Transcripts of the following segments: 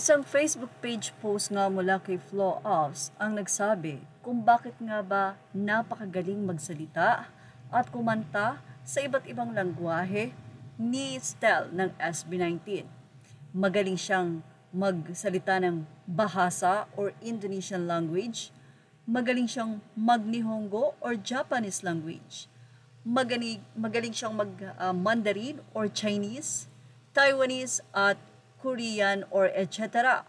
Isang Facebook page post nga mula kay Flo Offs ang nagsabi kung bakit nga ba napakagaling magsalita at kumanta sa iba't ibang langwahe ni Stel ng SB19. Magaling siyang magsalita ng Bahasa or Indonesian language, magaling siyang mag-Nihongo or Japanese language, magaling siyang mag-Mandarin or Chinese, Taiwanese at Korean or etc.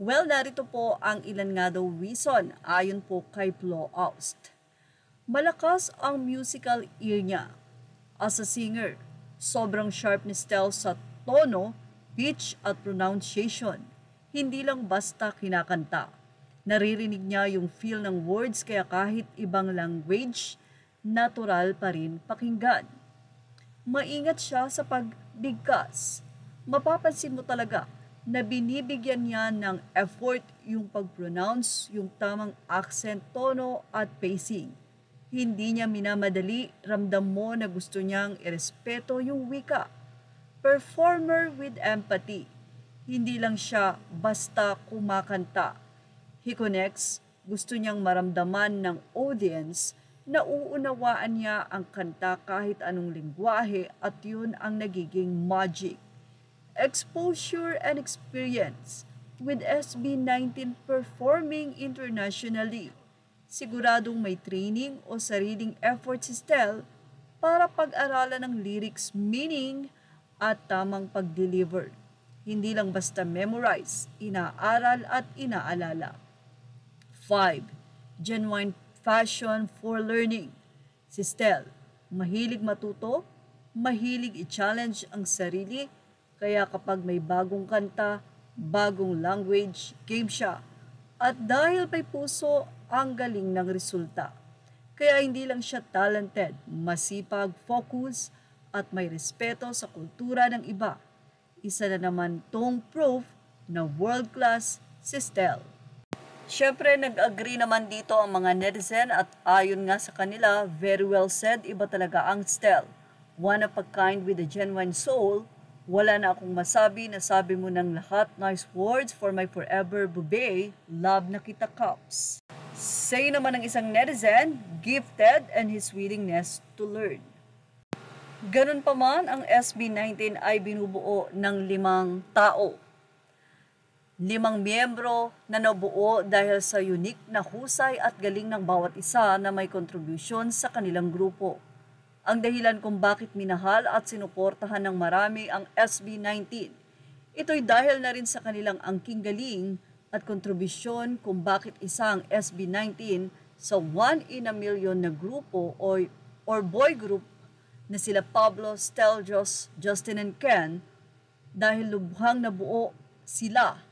Well, narito po ang ilan nga daw reason ayon po kay Flo Offs. Malakas ang musical ear niya. As a singer, sobrang sharp ni Stel sa tono, pitch at pronunciation. Hindi lang basta kinakanta. Naririnig niya yung feel ng words kaya kahit ibang language, natural pa rin pakinggan. Maingat siya sa pagbigkas. Mapapansin mo talaga na binibigyan niya ng effort yung pag-pronounce, yung tamang accent, tono at pacing. Hindi niya minamadali, ramdam mo na gusto niyang irespeto yung wika. Performer with empathy. Hindi lang siya basta kumakanta. He connects, gusto niyang maramdaman ng audience na uunawaan niya ang kanta kahit anong lengguwahe at yun ang nagiging magic. Exposure and experience with SB19 performing internationally. Siguradong may training o sariling effort si Stel para pag-aralan ng lyrics meaning at tamang pag-deliver. Hindi lang basta memorize, inaaral at inaalala. 5. Genuine passion for learning. Si Stel, mahilig matuto, mahilig i-challenge ang sarili, kaya kapag may bagong kanta, bagong language, game siya. At dahil may puso, ang galing ng resulta. Kaya hindi lang siya talented, masipag, focus, at may respeto sa kultura ng iba. Isa na naman tong proof na world-class si Stel. Siyempre, nag-agree naman dito ang mga netizen at ayon nga sa kanila, very well said, iba talaga ang Stel. One of a kind with a genuine soul. Wala na akong masabi, nasabi mo ng lahat. Nice words for my forever bube. Love na kita, Cups. Say naman ng isang netizen, gifted and his willingness to learn. Ganun pa man, ang SB19 ay binubuo ng 5 tao. 5 miyembro na nabuo dahil sa unique na husay at galing ng bawat isa na may kontribusyon sa kanilang grupo. Ang dahilan kung bakit minahal at sinuportahan ng marami ang SB19. Ito'y dahil na rin sa kanilang angking galing at kontribusyon kung bakit isang SB19 sa 1 in a million na grupo or boy group na sila Pablo, Stel, Justin and Ken dahil lubhang nabuo sila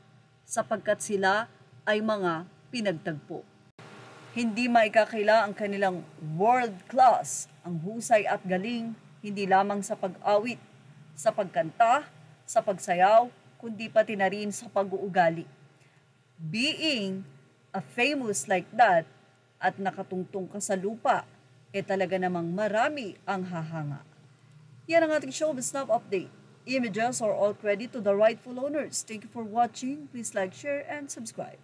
sapagkat sila ay mga pinagtagpo. Hindi maikakila ang kanilang world class, ang husay at galing, hindi lamang sa pag-awit, sa pagkanta, sa pagsayaw, kundi pati na rin sa pag-uugali. Being a famous like that at nakatungtong ka sa lupa, talaga namang marami ang hahanga. Yan ang ating showbiz snap update. Images are all credit to the rightful owners. Thank you for watching. Please like, share, and subscribe.